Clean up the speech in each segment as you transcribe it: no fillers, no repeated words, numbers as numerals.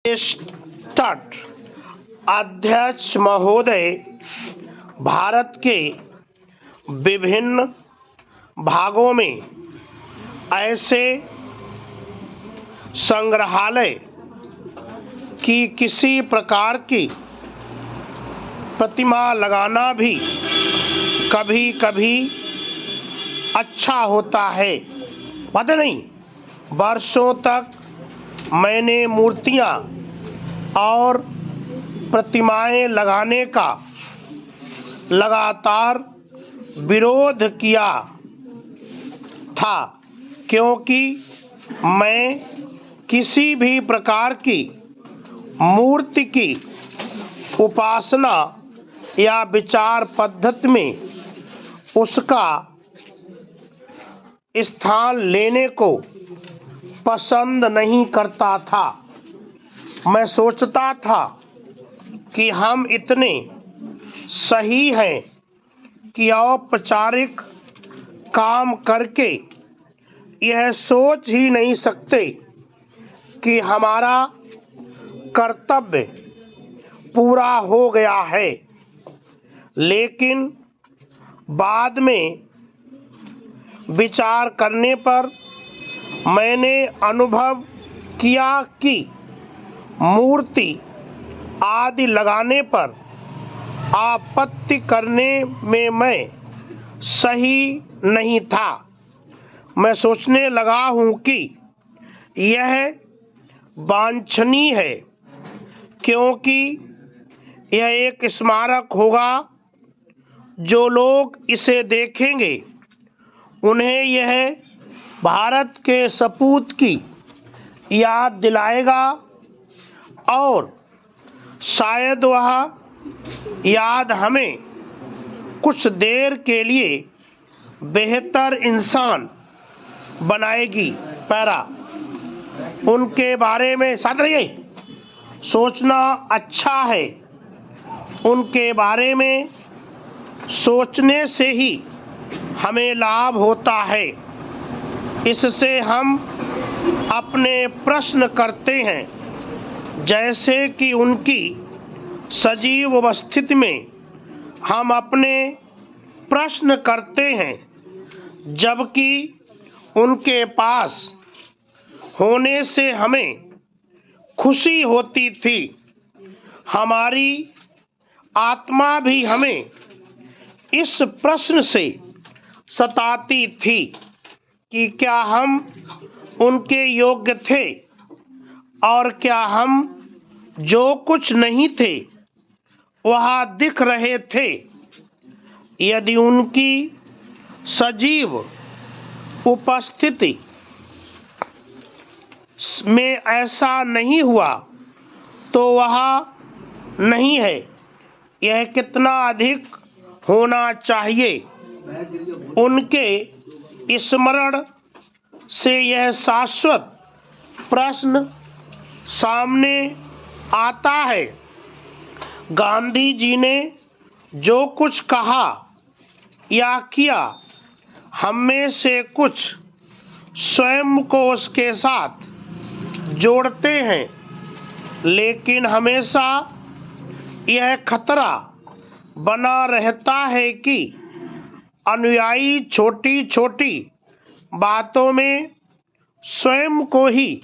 Start. अध्यक्ष महोदय, भारत के विभिन्न भागों में ऐसे संग्रहालय की किसी प्रकार की प्रतिमा लगाना भी कभी कभी अच्छा होता है। पता नहीं, वर्षों तक मैंने मूर्तियां और प्रतिमाएं लगाने का लगातार विरोध किया था, क्योंकि मैं किसी भी प्रकार की मूर्ति की उपासना या विचार पद्धति में उसका स्थान लेने को पसंद नहीं करता था। मैं सोचता था कि हम इतने सही हैं कि औपचारिक काम करके यह सोच ही नहीं सकते कि हमारा कर्तव्य पूरा हो गया है। लेकिन बाद में विचार करने पर मैंने अनुभव किया कि मूर्ति आदि लगाने पर आपत्ति करने में मैं सही नहीं था। मैं सोचने लगा हूं कि यह वांछनीय है, क्योंकि यह एक स्मारक होगा। जो लोग इसे देखेंगे उन्हें यह भारत के सपूत की याद दिलाएगा और शायद वह याद हमें कुछ देर के लिए बेहतर इंसान बनाएगी। पैरा उनके बारे में साथ रहिए, सोचना अच्छा है। उनके बारे में सोचने से ही हमें लाभ होता है। इससे हम अपने प्रश्न करते हैं, जैसे कि उनकी सजीव उपस्थिति में हम अपने प्रश्न करते हैं, जबकि उनके पास होने से हमें खुशी होती थी। हमारी आत्मा भी हमें इस प्रश्न से सताती थी कि क्या हम उनके योग्य थे और क्या हम जो कुछ नहीं थे वह दिख रहे थे। यदि उनकी सजीव उपस्थिति में ऐसा नहीं हुआ तो वह नहीं है। यह कितना अधिक होना चाहिए। उनके स्मरण से यह शाश्वत प्रश्न सामने आता है, गांधी जी ने जो कुछ कहा या किया, हम में से कुछ स्वयं को उसके साथ जोड़ते हैं, लेकिन हमेशा यह खतरा बना रहता है कि अनुयायी छोटी छोटी बातों में स्वयं को ही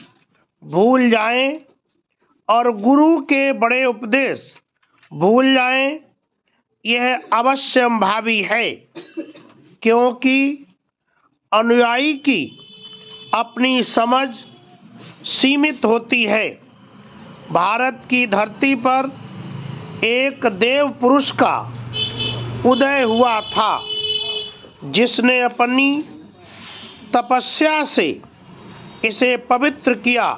भूल जाएं और गुरु के बड़े उपदेश भूल जाएं। यह अवश्यंभावी है, क्योंकि अनुयायी की अपनी समझ सीमित होती है। भारत की धरती पर एक देव पुरुष का उदय हुआ था, जिसने अपनी तपस्या से इसे पवित्र किया।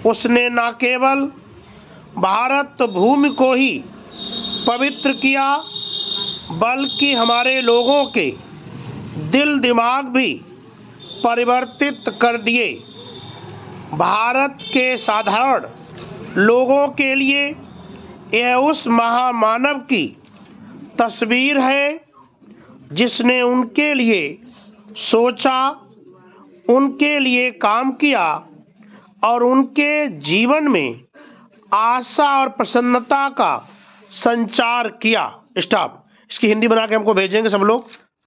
उसने न केवल भारत भूमि को ही पवित्र किया, बल्कि हमारे लोगों के दिल दिमाग भी परिवर्तित कर दिए। भारत के साधारण लोगों के लिए यह उस महामानव की तस्वीर है जिसने उनके लिए सोचा, उनके लिए काम किया और उनके जीवन में आशा और प्रसन्नता का संचार किया। स्टॉप। इसकी हिंदी बना के हमको भेजेंगे सब लोग।